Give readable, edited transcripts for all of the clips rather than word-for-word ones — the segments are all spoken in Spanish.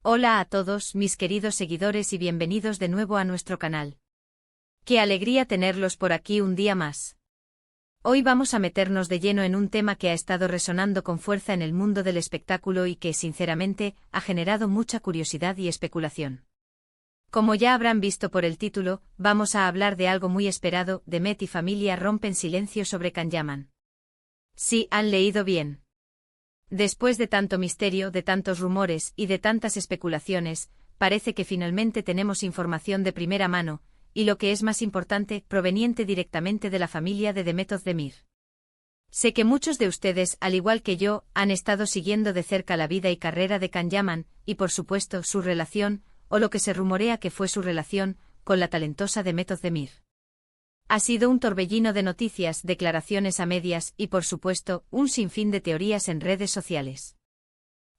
Hola a todos mis queridos seguidores y bienvenidos de nuevo a nuestro canal. Qué alegría tenerlos por aquí un día más. Hoy vamos a meternos de lleno en un tema que ha estado resonando con fuerza en el mundo del espectáculo y que, sinceramente, ha generado mucha curiosidad y especulación. Como ya habrán visto por el título, vamos a hablar de algo muy esperado: Demet y familia rompen silencio sobre Can-Yaman. Sí, han leído bien. Después de tanto misterio, de tantos rumores y de tantas especulaciones, parece que finalmente tenemos información de primera mano, y lo que es más importante, proveniente directamente de la familia de Demet Özdemir. Sé que muchos de ustedes, al igual que yo, han estado siguiendo de cerca la vida y carrera de Can-Yaman, y por supuesto su relación, o lo que se rumorea que fue su relación, con la talentosa Demet Özdemir. Ha sido un torbellino de noticias, declaraciones a medias y, por supuesto, un sinfín de teorías en redes sociales.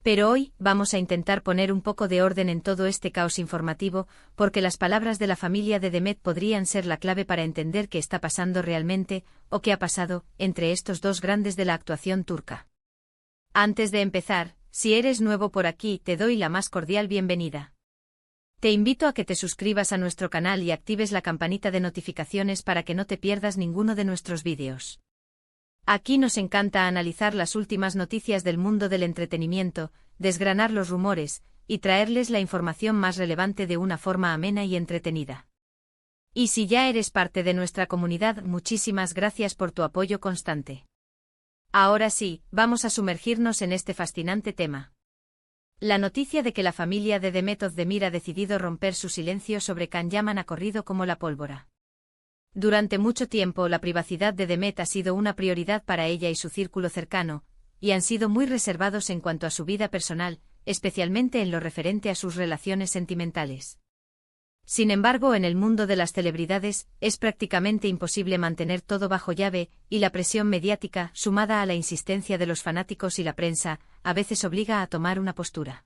Pero hoy vamos a intentar poner un poco de orden en todo este caos informativo, porque las palabras de la familia de Demet podrían ser la clave para entender qué está pasando realmente, o qué ha pasado, entre estos dos grandes de la actuación turca. Antes de empezar, si eres nuevo por aquí, te doy la más cordial bienvenida. Te invito a que te suscribas a nuestro canal y actives la campanita de notificaciones para que no te pierdas ninguno de nuestros vídeos. Aquí nos encanta analizar las últimas noticias del mundo del entretenimiento, desgranar los rumores, y traerles la información más relevante de una forma amena y entretenida. Y si ya eres parte de nuestra comunidad, muchísimas gracias por tu apoyo constante. Ahora sí, vamos a sumergirnos en este fascinante tema. La noticia de que la familia de Demet Özdemir ha decidido romper su silencio sobre Can-Yaman ha corrido como la pólvora. Durante mucho tiempo la privacidad de Demet ha sido una prioridad para ella y su círculo cercano, y han sido muy reservados en cuanto a su vida personal, especialmente en lo referente a sus relaciones sentimentales. Sin embargo, en el mundo de las celebridades, es prácticamente imposible mantener todo bajo llave, y la presión mediática, sumada a la insistencia de los fanáticos y la prensa, a veces obliga a tomar una postura.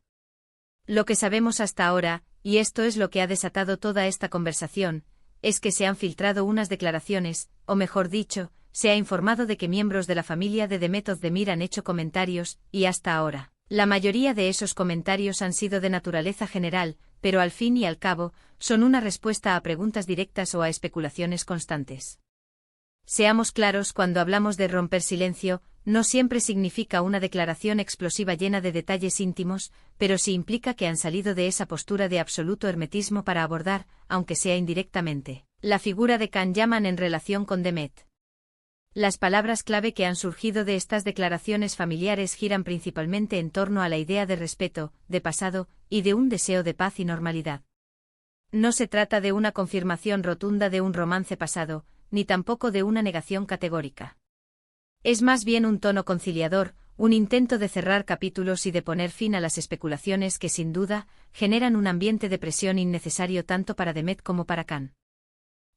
Lo que sabemos hasta ahora, y esto es lo que ha desatado toda esta conversación, es que se han filtrado unas declaraciones, o mejor dicho, se ha informado de que miembros de la familia de Demet Özdemir han hecho comentarios, y hasta ahora, la mayoría de esos comentarios han sido de naturaleza general, pero al fin y al cabo, son una respuesta a preguntas directas o a especulaciones constantes. Seamos claros, cuando hablamos de romper silencio, no siempre significa una declaración explosiva llena de detalles íntimos, pero sí implica que han salido de esa postura de absoluto hermetismo para abordar, aunque sea indirectamente, la figura de Can-Yaman en relación con Demet. Las palabras clave que han surgido de estas declaraciones familiares giran principalmente en torno a la idea de respeto, de pasado, y de un deseo de paz y normalidad. No se trata de una confirmación rotunda de un romance pasado, ni tampoco de una negación categórica. Es más bien un tono conciliador, un intento de cerrar capítulos y de poner fin a las especulaciones que, sin duda, generan un ambiente de presión innecesario tanto para Demet como para Can.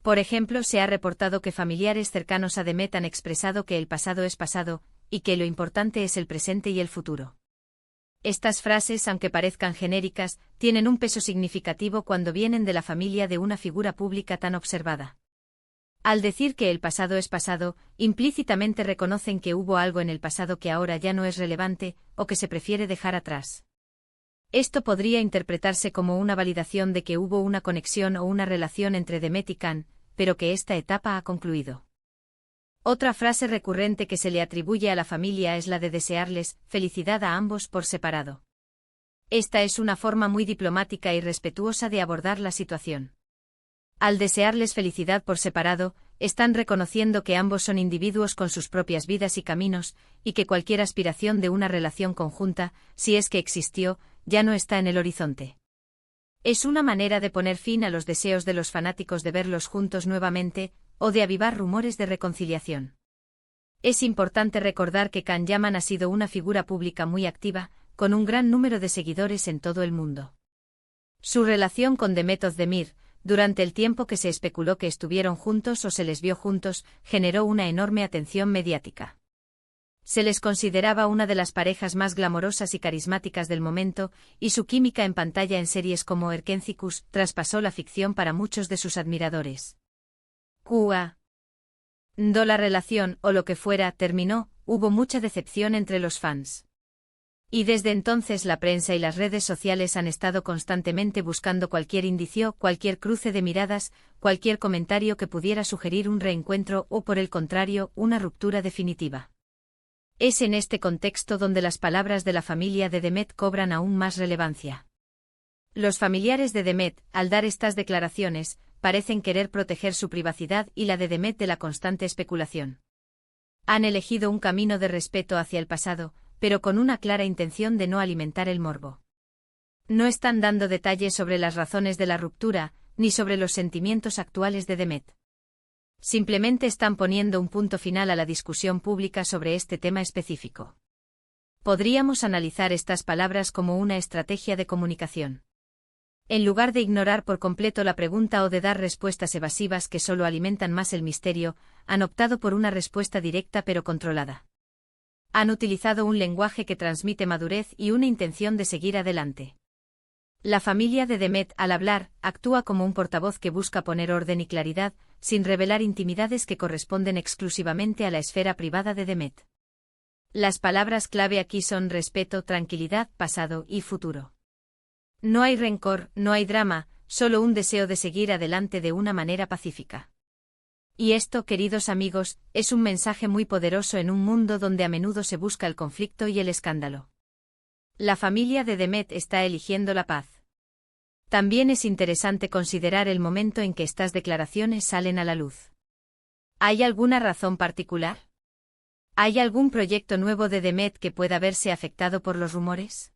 Por ejemplo, se ha reportado que familiares cercanos a Demet han expresado que el pasado es pasado, y que lo importante es el presente y el futuro. Estas frases, aunque parezcan genéricas, tienen un peso significativo cuando vienen de la familia de una figura pública tan observada. Al decir que el pasado es pasado, implícitamente reconocen que hubo algo en el pasado que ahora ya no es relevante, o que se prefiere dejar atrás. Esto podría interpretarse como una validación de que hubo una conexión o una relación entre Demet y Can, pero que esta etapa ha concluido. Otra frase recurrente que se le atribuye a la familia es la de desearles felicidad a ambos por separado. Esta es una forma muy diplomática y respetuosa de abordar la situación. Al desearles felicidad por separado, están reconociendo que ambos son individuos con sus propias vidas y caminos, y que cualquier aspiración de una relación conjunta, si es que existió, ya no está en el horizonte. Es una manera de poner fin a los deseos de los fanáticos de verlos juntos nuevamente, o de avivar rumores de reconciliación. Es importante recordar que Can-Yaman ha sido una figura pública muy activa, con un gran número de seguidores en todo el mundo. Su relación con Demet Özdemir, durante el tiempo que se especuló que estuvieron juntos o se les vio juntos, generó una enorme atención mediática. Se les consideraba una de las parejas más glamorosas y carismáticas del momento, y su química en pantalla en series como Erkencikus traspasó la ficción para muchos de sus admiradores. Cuando la relación, o lo que fuera, terminó, hubo mucha decepción entre los fans. Y desde entonces la prensa y las redes sociales han estado constantemente buscando cualquier indicio, cualquier cruce de miradas, cualquier comentario que pudiera sugerir un reencuentro o, por el contrario, una ruptura definitiva. Es en este contexto donde las palabras de la familia de Demet cobran aún más relevancia. Los familiares de Demet, al dar estas declaraciones, parecen querer proteger su privacidad y la de Demet de la constante especulación. Han elegido un camino de respeto hacia el pasado, pero con una clara intención de no alimentar el morbo. No están dando detalles sobre las razones de la ruptura, ni sobre los sentimientos actuales de Demet. Simplemente están poniendo un punto final a la discusión pública sobre este tema específico. Podríamos analizar estas palabras como una estrategia de comunicación. En lugar de ignorar por completo la pregunta o de dar respuestas evasivas que solo alimentan más el misterio, han optado por una respuesta directa pero controlada. Han utilizado un lenguaje que transmite madurez y una intención de seguir adelante. La familia de Demet, al hablar, actúa como un portavoz que busca poner orden y claridad, sin revelar intimidades que corresponden exclusivamente a la esfera privada de Demet. Las palabras clave aquí son respeto, tranquilidad, pasado y futuro. No hay rencor, no hay drama, solo un deseo de seguir adelante de una manera pacífica. Y esto, queridos amigos, es un mensaje muy poderoso en un mundo donde a menudo se busca el conflicto y el escándalo. La familia de Demet está eligiendo la paz. También es interesante considerar el momento en que estas declaraciones salen a la luz. ¿Hay alguna razón particular? ¿Hay algún proyecto nuevo de Demet que pueda verse afectado por los rumores?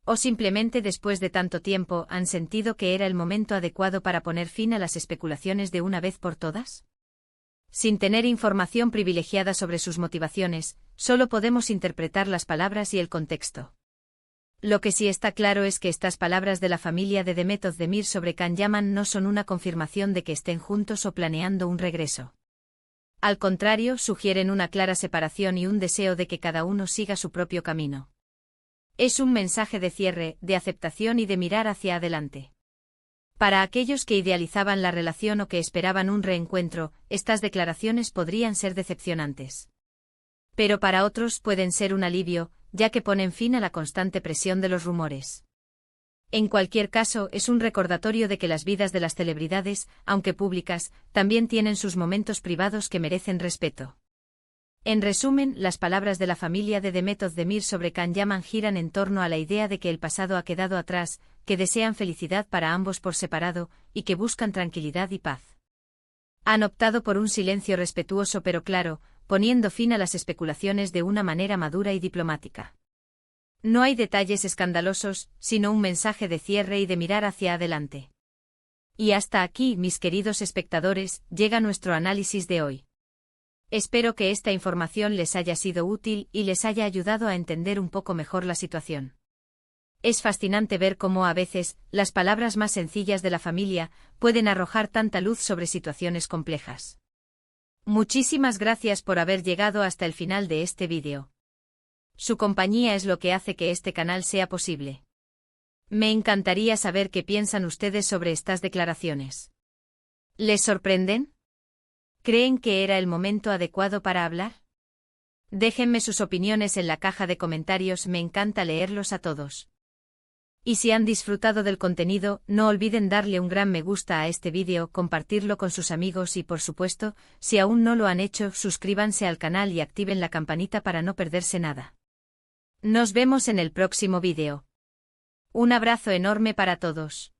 ¿O simplemente después de tanto tiempo han sentido que era el momento adecuado para poner fin a las especulaciones de una vez por todas? Sin tener información privilegiada sobre sus motivaciones, solo podemos interpretar las palabras y el contexto. Lo que sí está claro es que estas palabras de la familia de Demet Özdemir sobre Can Yaman no son una confirmación de que estén juntos o planeando un regreso. Al contrario, sugieren una clara separación y un deseo de que cada uno siga su propio camino. Es un mensaje de cierre, de aceptación y de mirar hacia adelante. Para aquellos que idealizaban la relación o que esperaban un reencuentro, estas declaraciones podrían ser decepcionantes. Pero para otros pueden ser un alivio, ya que ponen fin a la constante presión de los rumores. En cualquier caso, es un recordatorio de que las vidas de las celebridades, aunque públicas, también tienen sus momentos privados que merecen respeto. En resumen, las palabras de la familia de Demet Özdemir sobre Can Yaman giran en torno a la idea de que el pasado ha quedado atrás, que desean felicidad para ambos por separado, y que buscan tranquilidad y paz. Han optado por un silencio respetuoso pero claro, poniendo fin a las especulaciones de una manera madura y diplomática. No hay detalles escandalosos, sino un mensaje de cierre y de mirar hacia adelante. Y hasta aquí, mis queridos espectadores, llega nuestro análisis de hoy. Espero que esta información les haya sido útil y les haya ayudado a entender un poco mejor la situación. Es fascinante ver cómo a veces, las palabras más sencillas de la familia pueden arrojar tanta luz sobre situaciones complejas. Muchísimas gracias por haber llegado hasta el final de este vídeo. Su compañía es lo que hace que este canal sea posible. Me encantaría saber qué piensan ustedes sobre estas declaraciones. ¿Les sorprenden? ¿Creen que era el momento adecuado para hablar? Déjenme sus opiniones en la caja de comentarios, me encanta leerlos a todos. Y si han disfrutado del contenido, no olviden darle un gran me gusta a este vídeo, compartirlo con sus amigos y por supuesto, si aún no lo han hecho, suscríbanse al canal y activen la campanita para no perderse nada. Nos vemos en el próximo vídeo. Un abrazo enorme para todos.